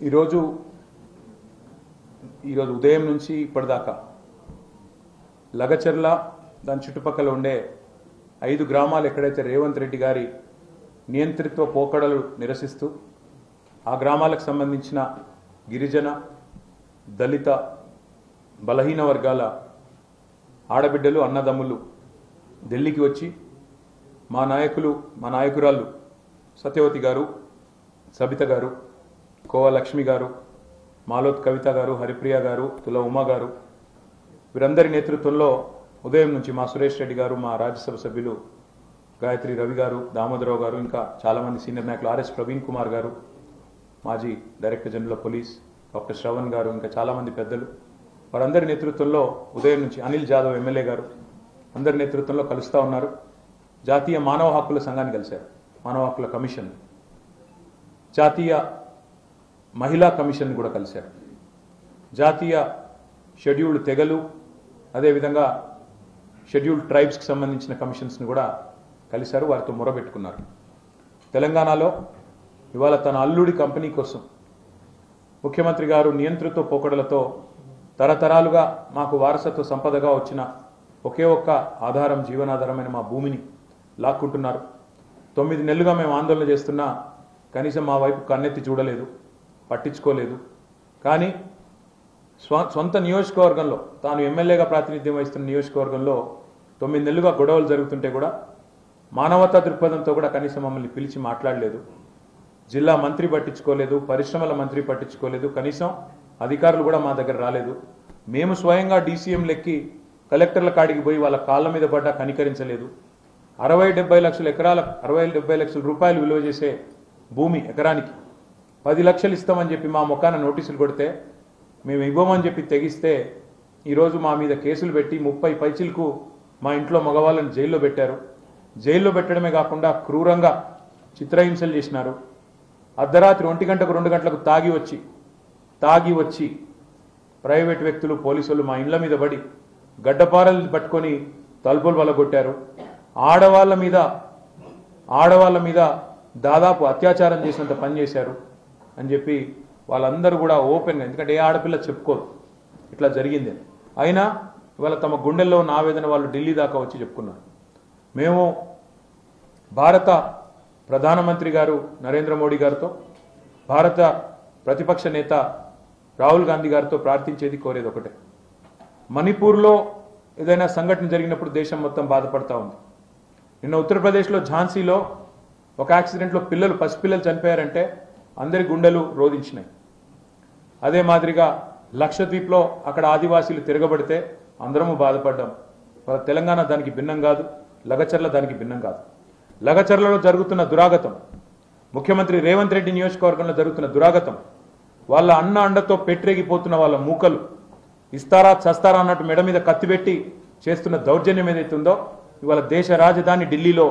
ఈరోజు ఉదయం నుంచి ఇప్పటిదాకా లగచర్ల దాని చుట్టుపక్కల ఉండే 5 గ్రామాలు ఎక్కడైతే రేవంత్ రెడ్డి గారి నియంత్రిత్వ పోకడలు నిరసిస్తూ ఆ గ్రామాలకు సంబంధించిన గిరిజన దళిత బలహీన వర్గాల ఆడబిడ్డలు అన్నదమ్ములు ఢిల్లీకి వచ్చి మా నాయకురాలు సత్యవతి గారు, సబిత గారు, కోవ లక్ష్మి గారు, మాలోత్ కవిత గారు, హరిప్రియ గారు, తుల ఉమా గారు వీరందరి నేతృత్వంలో ఉదయం నుంచి మా సురేష్ రెడ్డి గారు, మా రాజ్యసభ సభ్యులు గాయత్రి రవి గారు, దామోదరరావు గారు, ఇంకా చాలామంది సీనియర్ నాయకులు ఆర్ఎస్ ప్రవీణ్ కుమార్ గారు, మాజీ director general of police doctor Shravan గారు, ఇంకా చాలామంది పెద్దలు వారందరి నేతృత్వంలో ఉదయం నుంచి అనిల్ జాదవ్ ఎమ్మెల్యే గారు అందరి నేతృత్వంలో కలుస్తూ ఉన్నారు. జాతీయ మానవ హక్కుల సంఘాన్ని కలిశారు, మానవ హక్కుల కమిషన్, జాతీయ మహిళా కమిషన్ కూడా కలిశారు, జాతీయ షెడ్యూల్డ్ తెగలు అదేవిధంగా షెడ్యూల్డ్ ట్రైబ్స్కి సంబంధించిన కమిషన్స్ని కూడా కలిశారు. వారితో మొరబెట్టుకున్నారు. తెలంగాణలో ఇవాళ తన అల్లుడి కంపెనీ కోసం ముఖ్యమంత్రి గారు నియంత్రిత పోకడలతో తరతరాలుగా మాకు వారసత్వ సంపదగా వచ్చిన ఒకే ఒక్క ఆధారం, జీవనాధారమైన మా భూమిని లాక్కుంటున్నారు. 9 నెలలుగా మేము ఆందోళన చేస్తున్నా కనీసం మా వైపు కన్నెత్తి చూడలేదు, పట్టించుకోలేదు. కానీ సొంత నియోజకవర్గంలో తాను ఎమ్మెల్యేగా ప్రాతినిధ్యం వహిస్తున్న నియోజకవర్గంలో 9 నెలలుగా గొడవలు జరుగుతుంటే కూడా మానవతా దృక్పథంతో కూడా కనీసం మమ్మల్ని పిలిచి మాట్లాడలేదు. జిల్లా మంత్రి పట్టించుకోలేదు, పరిశ్రమల మంత్రి పట్టించుకోలేదు, కనీసం అధికారులు కూడా మా దగ్గర రాలేదు. మేము స్వయంగా డీసీఎం లెక్కి కలెక్టర్ల కాడికి పోయి వాళ్ళ కాళ్ళ మీద పడ్డా కనికరించలేదు. 60-70 లక్షల ఎకరాల 60-70 లక్షల రూపాయలు విలువ చేసే భూమి ఎకరానికి 10 లక్షలు ఇస్తామని చెప్పి మా ముఖాన నోటీసులు కొడితే మేము ఇవ్వమని చెప్పి తెగిస్తే ఈరోజు మా మీద కేసులు పెట్టి 30 పైచిలకు మా ఇంట్లో మగవాళ్ళని జైల్లో పెట్టారు. జైల్లో పెట్టడమే కాకుండా క్రూరంగా చిత్రహింసలు చేసినారు. అర్ధరాత్రి 1 గంటకు 2 గంటలకు తాగి వచ్చి ప్రైవేట్ వ్యక్తులు, పోలీసులు మా ఇండ్ల మీద పడి గడ్డపారలు పట్టుకొని తలుపులు వలగొట్టారు. ఆడవాళ్ళ మీద దాదాపు అత్యాచారం చేసినంత పని చేశారు అని చెప్పి వాళ్ళందరూ కూడా ఓపెన్గా, ఎందుకంటే ఏ ఆడపిల్ల చెప్పుకోదు ఇట్లా జరిగింది, అయినా ఇవాళ తమ గుండెల్లో ఉన్న ఆవేదన వాళ్ళు ఢిల్లీ దాకా వచ్చి చెప్పుకున్నారు. మేము భారత ప్రధానమంత్రి గారు నరేంద్ర మోడీ గారితో, భారత ప్రతిపక్ష నేత రాహుల్ గాంధీ గారితో ప్రార్థించేది, కోరేది ఒకటే. మణిపూర్లో ఏదైనా సంఘటన జరిగినప్పుడు దేశం మొత్తం బాధపడతా ఉంది. నిన్న ఉత్తరప్రదేశ్లో ఝాన్సీలో ఒక యాక్సిడెంట్లో పసిపిల్లలు చనిపోయారంటే అందరి గుండెలు రోధించినాయి. అదే మాదిరిగా లక్షద్వీప్లో అక్కడ ఆదివాసీలు తిరగబడితే అందరము బాధపడ్డాం. తెలంగాణ దానికి భిన్నం కాదు, లగచర్ల దానికి భిన్నం కాదు. లగచర్లలో జరుగుతున్న దురాగతం, ముఖ్యమంత్రి రేవంత్ రెడ్డి నియోజకవర్గంలో జరుగుతున్న దురాగతం, వాళ్ళ అండతో పెట్టరేగిపోతున్న వాళ్ళ మూకలు ఇస్తారా చస్తారా అన్నట్టు మెడ మీద కత్తిపెట్టి చేస్తున్న దౌర్జన్యం ఏదైతే ఉందో ఇవాళ దేశ రాజధాని ఢిల్లీలో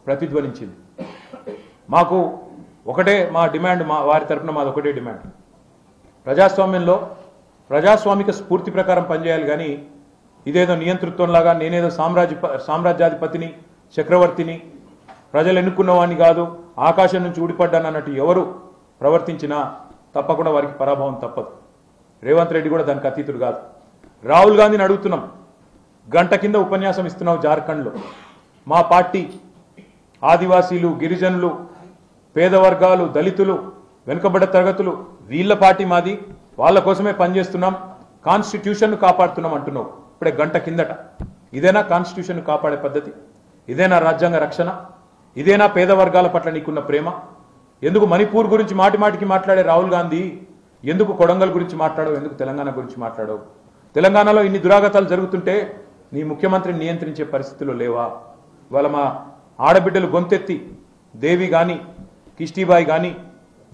ప్రతిధ్వనించింది. మాకు ఒకటే మా డిమాండ్, వారి తరఫున మాది ఒకటే డిమాండ్. ప్రజాస్వామ్యంలో ప్రజాస్వామిక స్ఫూర్తి ప్రకారం పనిచేయాలి, కానీ ఇదేదో నియంతృత్వంలాగా నేనేదో సామ్రాజ్యాధిపతిని, చక్రవర్తిని, ప్రజలు ఎన్నుకున్నవాడిని కాదు, ఆకాశం నుంచి ఊడిపడ్డాను అన్నట్టు ఎవరు ప్రవర్తించినా తప్పకుండా వారికి పరాభవం తప్పదు. రేవంత్ రెడ్డి కూడా దానికి అతీతుడు కాదు. రాహుల్ గాంధీని అడుగుతున్నాం, గంట కింద ఉపన్యాసం ఇస్తున్నావు జార్ఖండ్లో, మా పార్టీ ఆదివాసీలు, గిరిజనులు, పేద వర్గాలు, దళితులు, వెనుకబడ్డ తరగతులు వీళ్ళ పార్టీ మాది, వాళ్ళ కోసమే పనిచేస్తున్నాం, కాన్స్టిట్యూషన్ను కాపాడుతున్నాం అంటున్నావు. ఇప్పుడే గంట కిందట ఇదేనా కాన్స్టిట్యూషన్ను కాపాడే పద్ధతి? ఇదేనా రాజ్యాంగ రక్షణ? ఇదేనా పేద వర్గాల పట్ల నీకున్న ప్రేమ? ఎందుకు మణిపూర్ గురించి మాటికి మాట్లాడే రాహుల్ గాంధీ ఎందుకు కొడంగల్ గురించి మాట్లాడవు? ఎందుకు తెలంగాణ గురించి మాట్లాడవు? తెలంగాణలో ఇన్ని దురాగతాలు జరుగుతుంటే నీ ముఖ్యమంత్రిని నియంత్రించే పరిస్థితుల్లో లేవా? ఇవాళ మా ఆడబిడ్డలు గొంతెత్తి దేవి కానీ, కిష్టిబాయి కానీ,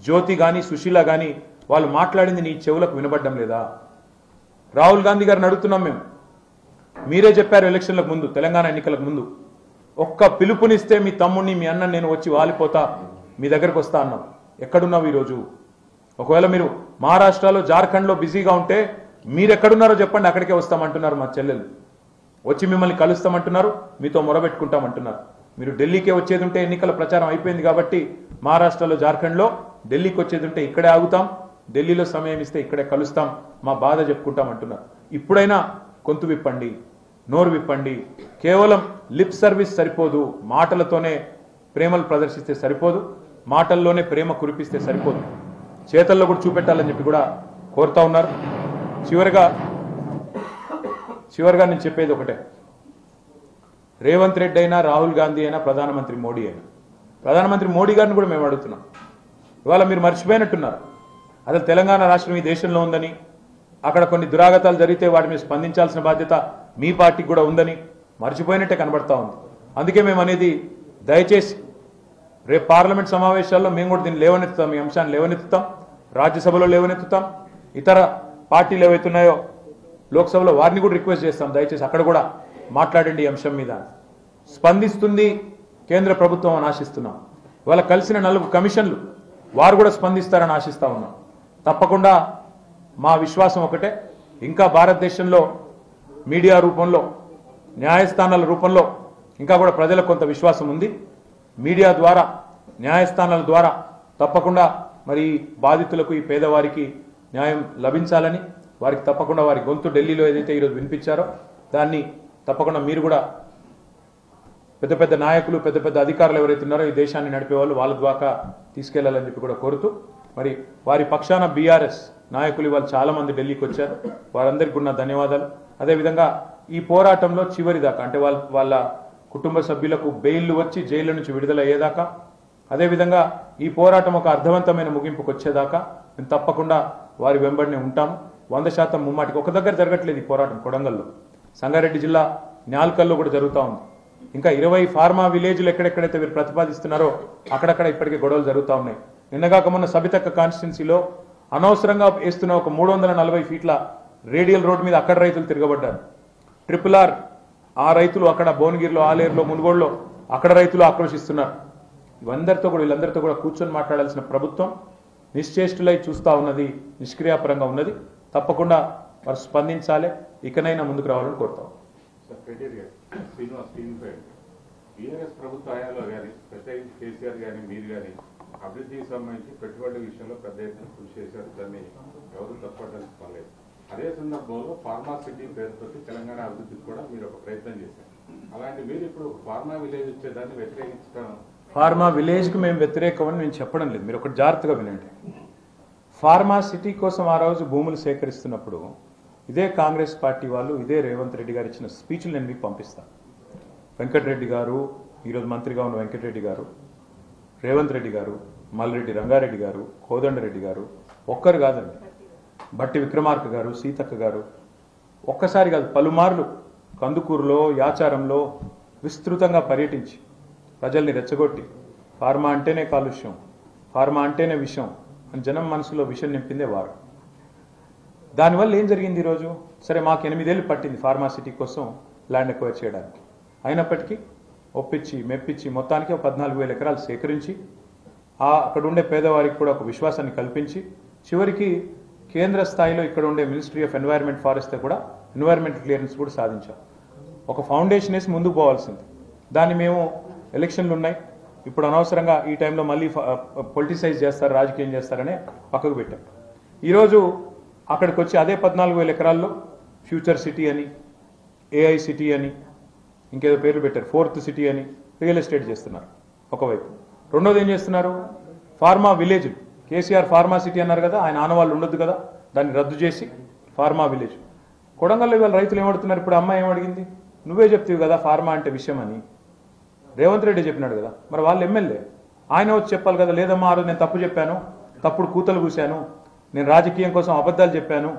జ్యోతి కానీ, సుశీల కానీ వాళ్ళు మాట్లాడింది నీ చెవులకు వినబడ్డం లేదా? రాహుల్ గాంధీ గారిని అడుగుతున్నాం మేము. మీరే చెప్పారు ఎలక్షన్లకు ముందు, తెలంగాణ ఎన్నికలకు ముందు, ఒక్క పిలుపునిస్తే మీ తమ్ముడిని, మీ అన్న నేను వచ్చి వాలిపోతా, మీ దగ్గరకు వస్తా అన్నాం. ఎక్కడున్నావు ఈరోజు? ఒకవేళ మీరు మహారాష్ట్రలో, జార్ఖండ్లో బిజీగా ఉంటే మీరు ఎక్కడున్నారో చెప్పండి, అక్కడికే వస్తామంటున్నారు మా చెల్లెలు. వచ్చి మిమ్మల్ని కలుస్తామంటున్నారు, మీతో మొరబెట్టుకుంటామంటున్నారు. మీరు ఢిల్లీకే వచ్చేది ఉంటే ఎన్నికల ప్రచారం అయిపోయింది కాబట్టి మహారాష్ట్రలో, జార్ఖండ్లో ఢిల్లీకి వచ్చేది ఉంటే ఇక్కడే ఆగుతాం, ఢిల్లీలో సమయం ఇస్తే ఇక్కడే కలుస్తాం, మా బాధ చెప్పుకుంటాం అంటున్నారు. ఇప్పుడైనా గొంతు విప్పండి, నోరు విప్పండి. కేవలం లిప్ సర్వీస్ సరిపోదు, మాటలతోనే ప్రేమలు ప్రదర్శిస్తే సరిపోదు, మాటల్లోనే ప్రేమ కురిపిస్తే సరిపోదు, చేతల్లో కూడా చూపెట్టాలని చెప్పి కూడా కోరుతా ఉన్నారు. చివరిగా నేను చెప్పేది ఒకటే, రేవంత్ రెడ్డి అయినా, రాహుల్ గాంధీ అయినా, ప్రధానమంత్రి మోడీ అయినా, ప్రధానమంత్రి మోడీ గారిని కూడా మేము అడుగుతున్నాం. ఇవాళ మీరు మర్చిపోయినట్టున్నారు, అసలు తెలంగాణ రాష్ట్రం ఈ దేశంలో ఉందని, అక్కడ కొన్ని దురాగతాలు జరిగితే వాటి మీద స్పందించాల్సిన బాధ్యత మీ పార్టీకి కూడా ఉందని మర్చిపోయినట్టే కనబడతా ఉంది. అందుకే మేము అనేది, దయచేసి రేపు పార్లమెంట్ సమావేశాల్లో మేము కూడా దీన్ని లేవనెత్తుతాం, ఈ అంశాన్ని లేవనెత్తుతాం, రాజ్యసభలో లేవనెత్తుతాం, ఇతర పార్టీలు ఏవైతున్నాయో లోక్సభలో వారిని కూడా రిక్వెస్ట్ చేస్తాం, దయచేసి అక్కడ కూడా మాట్లాడండి ఈ అంశం మీద. స్పందిస్తుంది కేంద్ర ప్రభుత్వం అని ఆశిస్తున్నాం. ఇవాళ కలిసిన 4 కమిషన్లు వారు కూడా స్పందిస్తారని ఆశిస్తా ఉన్నాం. తప్పకుండా మా విశ్వాసం ఒకటే, ఇంకా భారతదేశంలో మీడియా రూపంలో, న్యాయస్థానాల రూపంలో ఇంకా కూడా ప్రజలకు కొంత విశ్వాసం ఉంది. మీడియా ద్వారా, న్యాయస్థానాల ద్వారా తప్పకుండా మరి బాధితులకు, ఈ పేదవారికి న్యాయం లభించాలని, వారికి తప్పకుండా వారి గొంతు ఢిల్లీలో ఏదైతే ఈరోజు వినిపించారో దాన్ని తప్పకుండా మీరు కూడా పెద్ద పెద్ద నాయకులు, పెద్ద పెద్ద అధికారులు ఎవరైతే ఉన్నారో ఈ దేశాన్ని నడిపేవాళ్ళు వాళ్ళ ద్వారా తీసుకెళ్లాలని చెప్పి కూడా కోరుతూ, మరి వారి పక్షాన బీఆర్ఎస్ నాయకులు ఇవాళ చాలా మంది ఢిల్లీకి వచ్చారు, వారందరికీ ఉన్న ధన్యవాదాలు. అదేవిధంగా ఈ పోరాటంలో చివరి దాకా, అంటే వాళ్ళ కుటుంబ సభ్యులకు బెయిల్ వచ్చి జైలు నుంచి విడుదల అయ్యేదాకా, అదేవిధంగా ఈ పోరాటం ఒక అర్థవంతమైన ముగింపుకు వచ్చేదాకా మేము తప్పకుండా వారి వెంబడినే ఉంటాము. 100% ముమ్మాటికి. ఒక దగ్గర జరగట్లేదు ఈ పోరాటం, కొడంగల్లో, సంగారెడ్డి జిల్లా న్యాల్కల్లో కూడా జరుగుతూ ఉంది. ఇంకా 20 ఫార్మా విలేజ్లు ఎక్కడెక్కడైతే వీరు ప్రతిపాదిస్తున్నారో అక్కడక్కడ ఇప్పటికే గొడవలు జరుగుతూ ఉన్నాయి. నిన్నగాక మొన్న సబితక్క కాన్స్టిట్యున్సీలో అనవసరంగా వేస్తున్న ఒక 340 ఫీట్ల రేడియల్ రోడ్ మీద అక్కడ రైతులు తిరగబడ్డారు. RRR ఆ రైతులు అక్కడ భువనగిరిలో, ఆలేరులో, మునుగోడులో అక్కడ రైతులు ఆక్రోశిస్తున్నారు. వీళ్ళందరితో కూడా కూర్చొని మాట్లాడాల్సిన ప్రభుత్వం నిశ్చేష్టులై చూస్తూ ఉన్నది, నిష్క్రియాపరంగా ఉన్నది. తప్పకుండా వారు స్పందించాలి, ఇకనైనా ముందుకు రావాలని కోరుతాం. టీఆర్ఎస్ ప్రభుత్వ హయాంలో కానీ, ప్రత్యేకించి కేసీఆర్ కానీ, మీరు కానీ అభివృద్ధికి సంబంధించి పెట్టుబడుల విషయంలో పెద్ద ఎత్తున కృషి చేశారు, దాన్ని ఎవరు తప్పలేదు. అదే సందర్భంలో ఫార్మా సిటీ పేరుతో తెలంగాణ అభివృద్ధికి కూడా మీరు ఒక ప్రయత్నం చేశారు. అలాంటి మీరు ఇప్పుడు ఫార్మా విలేజ్ వచ్చేదాన్ని వ్యతిరేకించడం. ఫార్మా విలేజ్కి మేము వ్యతిరేకమని నేను చెప్పడం లేదు, మీరు ఒకటి జాగ్రత్తగా వినండి. ఫార్మా సిటీ కోసం ఆ రోజు భూములు సేకరిస్తున్నప్పుడు ఇదే కాంగ్రెస్ పార్టీ వాళ్ళు, ఇదే రేవంత్ రెడ్డి గారు ఇచ్చిన స్పీచ్లు నేను మీకు పంపిస్తాను. వెంకటరెడ్డి గారు, ఈరోజు మంత్రిగా ఉన్న వెంకటరెడ్డి గారు, రేవంత్ రెడ్డి గారు, మల్రెడ్డి రంగారెడ్డి గారు, కోదండరెడ్డి గారు, ఒక్కరు కాదండి, బట్టి విక్రమార్క గారు, సీతక్క గారు, ఒక్కసారి కాదు పలుమార్లు కందుకూరులో, యాచారంలో విస్తృతంగా పర్యటించి ప్రజల్ని రెచ్చగొట్టి ఫార్మా అంటేనే కాలుష్యం, ఫార్మా అంటేనే విషం అని జనం మనసులో విషయం నింపిందే వారు. దానివల్ల ఏం జరిగింది ఈరోజు? సరే, మాకు 8 ఏళ్ళు పట్టింది ఫార్మా సిటీ కోసం ల్యాండ్ ఎక్వైర్ చేయడానికి. అయినప్పటికీ ఒప్పించి మెప్పించి మొత్తానికి 14,000 ఎకరాలు సేకరించి అక్కడ ఉండే పేదవారికి కూడా ఒక విశ్వాసాన్ని కల్పించి చివరికి కేంద్ర స్థాయిలో ఇక్కడ ఉండే మినిస్ట్రీ ఆఫ్ ఎన్వైర్న్మెంట్ ఫారెస్ట్ కూడా ఎన్వైర్న్మెంట్ క్లియరెన్స్ కూడా సాధించాం. ఒక ఫౌండేషన్ వేసి ముందుకు పోవాల్సింది. దాన్ని మేము ఎలక్షన్లు ఉన్నాయి, ఇప్పుడు అనవసరంగా ఈ టైంలో మళ్ళీ పొలిటిసైజ్ చేస్తారు, రాజకీయం చేస్తారనే పక్కకు పెట్టాం. ఈరోజు అక్కడికి వచ్చి అదే 14,000 ఎకరాల్లో ఫ్యూచర్ సిటీ అని, AI సిటీ అని, ఇంకేదో పేర్లు పెట్టారు, 4th సిటీ అని రియల్ ఎస్టేట్ చేస్తున్నారు ఒకవైపు. రెండోది ఏం చేస్తున్నారు? Pharma village. KCR pharma city అన్నారు కదా, ఆయన ఆనవాళ్ళు ఉండొద్దు కదా, దాన్ని రద్దు చేసి ఫార్మా విలేజ్. కొడంగల్లో ఇవాళ రైతులు ఏమడుతున్నారు? ఇప్పుడు అమ్మాయి ఏమడిగింది? నువ్వే చెప్తావు కదా ఫార్మా అంటే విషయం అని, రేవంత్ రెడ్డి చెప్పినాడు కదా, మరి వాళ్ళు ఎమ్మెల్యే, ఆయన వచ్చి చెప్పాలి కదా, లేదమ్మా ఆ రోజు నేను తప్పు చెప్పాను, తప్పుడు కూతలు కూశాను, నేను రాజకీయం కోసం అబద్ధాలు చెప్పాను,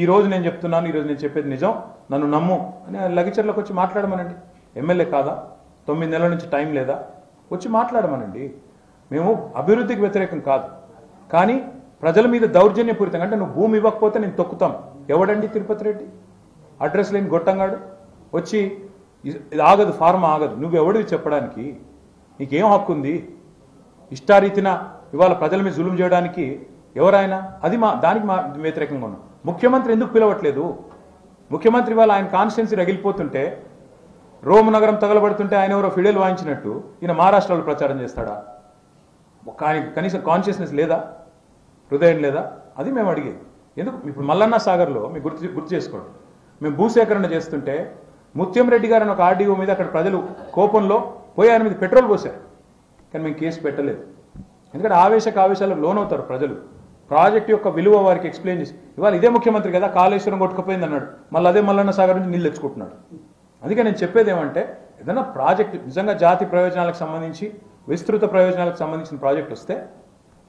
ఈ రోజు నేను చెప్తున్నాను, ఈరోజు నేను చెప్పేది నిజం, నన్ను నమ్ము అని లగిచర్లకు వచ్చి మాట్లాడమనండి. ఎమ్మెల్యే కాదా? 9 నెలల నుంచి టైం లేదా? వచ్చి మాట్లాడమనండి. మేము అభివృద్ధికి వ్యతిరేకం కాదు, కానీ ప్రజల మీద దౌర్జన్యపూరితంగా, అంటే నువ్వు భూమి ఇవ్వకపోతే నేను తొక్కుతాం. ఎవడండి తిరుపతి రెడ్డి? అడ్రస్ లేని గొట్టంగాడు వచ్చి ఇది ఆగదు, ఫార్మా ఆగదు, నువ్వెవడివి చెప్పడానికి? నీకేం హక్కు ఉంది? ఇష్టారీతిన ఇవాళ ప్రజల మీద జులుం చేయడానికి ఎవరైనా, అది దానికి వ్యతిరేకంగా ఉన్నాం. ముఖ్యమంత్రి ఎందుకు పిలవట్లేదు? ముఖ్యమంత్రి వాళ్ళ ఆయన కాన్స్టిట్యున్సీ రగిలిపోతుంటే, రోమ్ నగరం తగలబడుతుంటే ఆయన ఎవరో ఫిడేల్ వాయించినట్టు ఈయన మహారాష్ట్రలో ప్రచారం చేస్తాడా? ఆయనకి కనీసం కాన్షియస్నెస్ లేదా? హృదయం లేదా? అది మేము అడిగేది. ఎందుకు ఇప్పుడు మల్లన్న సాగర్లో మీకు గుర్తు చేసుకోండి, మేము భూసేకరణ చేస్తుంటే ముత్యం రెడ్డి గారు అని ఒక ఆర్డీఓ మీద అక్కడ ప్రజలు కోపంలో పోయి ఆయన మీద పెట్రోల్ పోశారు, కానీ మేము కేసు పెట్టలేదు. ఎందుకంటే ఆవేశాలకు లోనవుతారు ప్రజలు. ప్రాజెక్ట్ యొక్క విలువ వారికి ఎక్స్ప్లెయిన్ చేసి, ఇవాళ ఇదే ముఖ్యమంత్రి కదా కాళేశ్వరం కొట్టుకుపోయింది అన్నాడు, మళ్ళీ అదే మల్లన్న సాగర్ నుంచి నీళ్ళు తెచ్చుకుంటున్నాడు. అందుకే నేను చెప్పేది ఏమంటే, ఏదైనా ప్రాజెక్ట్ నిజంగా జాతి ప్రయోజనాలకు సంబంధించి విస్తృత ప్రయోజనాలకు సంబంధించిన ప్రాజెక్ట్ వస్తే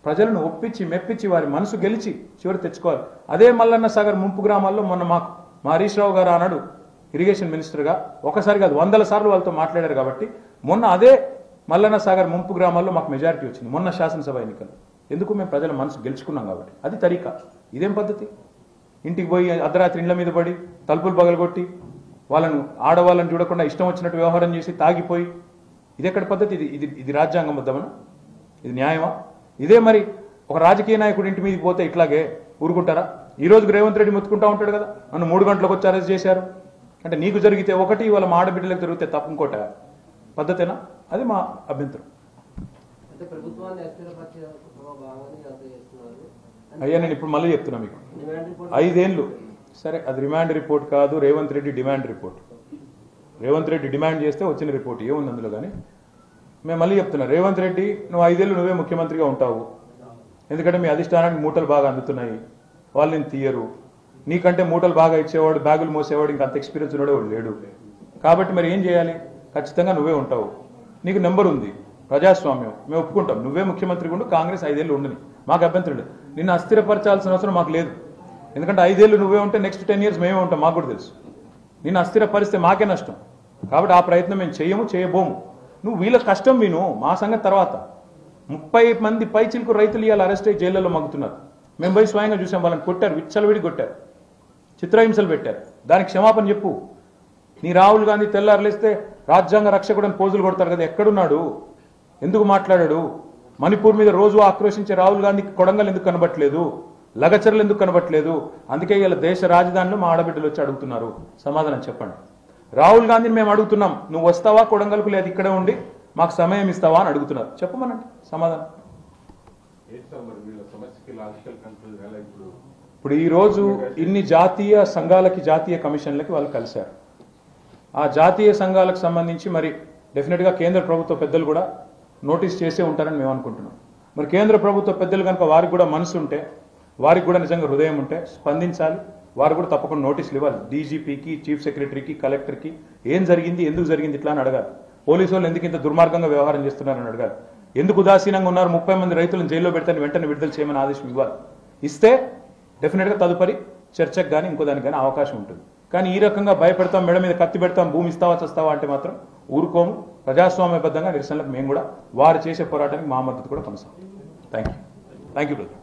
ప్రజలను ఒప్పించి మెప్పించి వారి మనసు గెలిచి చివరి తెచ్చుకోవాలి. అదే మల్లన్న సాగర్ ముంపు గ్రామాల్లో మొన్న మా హరీష్ రావు గారు ఆనాడు ఇరిగేషన్ మినిస్టర్గా ఒకసారి కాదు 100 సార్లు వాళ్ళతో మాట్లాడారు. కాబట్టి మొన్న అదే మల్లన్న సాగర్ ముంపు గ్రామాల్లో మాకు మెజారిటీ వచ్చింది మొన్న శాసనసభ ఎన్నికలు. ఎందుకు? మేము ప్రజల మనసు గెలుచుకున్నాం కాబట్టి. అది తరీకా. ఇదేం పద్ధతి? ఇంటికి పోయి అర్ధరాత్రి ఇండ్ల మీద పడి తలుపులు పగలగొట్టి వాళ్ళను ఆడవాళ్ళని చూడకుండా ఇష్టం వచ్చినట్టు వ్యవహారం చేసి తాగిపోయి, ఇది ఎక్కడ పద్ధతి? ఇది రాజ్యాంగబద్ధమనా? ఇది న్యాయమా? ఇదే మరి ఒక రాజకీయ నాయకుడు ఇంటి మీదకి పోతే ఇట్లాగే ఊరుకుంటారా? ఈ రోజు రేవంత్ రెడ్డి మొత్తుకుంటా ఉంటాడు కదా, నన్ను 3 గంటలకు వచ్చి అరెస్ట్ చేశారు అంటే, నీకు జరిగితే ఒకటి, వాళ్ళ మా ఆడబిడ్డలకు జరిగితే తప్పు ఇంకోట పద్ధతేనా? అది మా అభ్యంతరం. అయ్యా నేను ఇప్పుడు మళ్ళీ చెప్తున్నా మీకు, 5 ఏళ్ళు సరే, అది రిమాండ్ రిపోర్ట్ కాదు, Revanth Reddy demand report. Revanth Reddy demand చేస్తే వచ్చిన రిపోర్ట్ ఏముంది అందులో? కానీ మేము మళ్ళీ చెప్తున్నా, రేవంత్ రెడ్డి నువ్వు 5 ఏళ్ళు నువ్వే ముఖ్యమంత్రిగా ఉంటావు, ఎందుకంటే మీ అధిష్టానానికి మూటలు బాగా అందుతున్నాయి, వాళ్ళని తీయరు. నీకంటే మూటలు బాగా ఇచ్చేవాడు, బ్యాగులు మోసేవాడు ఇంకా అంత ఎక్స్పీరియన్స్ ఉన్నాడు వాడు లేడు. కాబట్టి మరి ఏం చేయాలి? ఖచ్చితంగా నువ్వే ఉంటావు, నీకు నెంబర్ ఉంది, ప్రజాస్వామ్యం, మేము ఒప్పుకుంటాం, నువ్వే ముఖ్యమంత్రి ఉండు, కాంగ్రెస్ 5 ఏళ్ళు ఉండని, మాకు అభ్యంతరం లేదు. నిన్ను అస్థిరపరచాల్సిన అవసరం మాకు లేదు, ఎందుకంటే 5 ఏళ్ళు నువ్వే ఉంటే నెక్స్ట్ 10 years మేమే ఉంటాం, మాకు కూడా తెలుసు. నిన్ను అస్థిరపరిస్తే మాకే నష్టం, కాబట్టి ఆ ప్రయత్నం మేము చేయబోము. నువ్వు వీళ్ళ కష్టం విను, మా సంగతి తర్వాత. 30 మంది పైచిలకు రైతులు ఇవాళ అరెస్ట్ అయ్యి జైళ్లలో మగ్గుతున్నారు. మేము పోయి స్వయంగా చూసాం, వాళ్ళని కొట్టారు, విచ్చలవిడి కొట్టారు, చిత్రహింసలు పెట్టారు. దానికి క్షమాపణ చెప్పు. నీ రాహుల్ గాంధీ తెల్లారులేస్తే రాజ్యాంగ రక్షకుడని పోజులు కొడతారు కదా, ఎక్కడున్నాడు? ఎందుకు మాట్లాడాడు? మణిపూర్ మీద రోజు ఆక్రోశించే రాహుల్ గాంధీకి కొడంగల్ ఎందుకు కనబట్టలేదు? లగచర్లు ఎందుకు కనబట్టలేదు? అందుకే ఇలా దేశ రాజధానిలో మా ఆడబిడ్డలు వచ్చి అడుగుతున్నారు. సమాధానం చెప్పండి. రాహుల్ గాంధీని మేము అడుగుతున్నాం, నువ్వు వస్తావా కొడంగల్కు, లేదు ఇక్కడే ఉండి మాకు సమయం ఇస్తావా అని అడుగుతున్నారు. చెప్పమనండి సమాధానం. ఇప్పుడు ఈరోజు ఇన్ని జాతీయ సంఘాలకి, జాతీయ కమిషన్లకి వాళ్ళు కలిశారు. ఆ జాతీయ సంఘాలకు సంబంధించి మరి డెఫినెట్గా కేంద్ర ప్రభుత్వ పెద్దలు కూడా నోటీస్ చేసే ఉంటారని మేము అనుకుంటున్నాం. మరి కేంద్ర ప్రభుత్వ పెద్దలు కనుక వారికి కూడా మనసు ఉంటే, వారికి కూడా నిజంగా హృదయం ఉంటే స్పందించాలి. వారు కూడా తప్పకుండా నోటీసులు ఇవ్వాలి. డీజీపీకి, చీఫ్ సెక్రటరీకి, కలెక్టర్కి ఏం జరిగింది, ఎందుకు జరిగింది ఇట్లా అని అడగాలి. పోలీసు వాళ్ళు ఎందుకు ఇంత దుర్మార్గంగా వ్యవహారం చేస్తున్నారని అడగాలి. ఎందుకు ఉదాసీనంగా ఉన్నారు, 30 మంది రైతులను జైల్లో పెడతాను వెంటనే విడుదల చేయమని ఆదేశం ఇవ్వాలి. ఇస్తే డెఫినెట్గా తదుపరి చర్చకు కానీ ఇంకో దానికి కానీ అవకాశం ఉంటుంది. కానీ ఈ రకంగా భయపెడతాం, మెడ మీద కత్తి పెడతాం, భూమి ఇస్తావా చస్తావా అంటే మాత్రం ఊరుకోము. ప్రజాస్వామ్యబద్ధంగా నిరసనలకు మేము కూడా వారు చేసే పోరాటానికి మా మద్దతు కూడా కొనసాగుతాం. Thank you brother.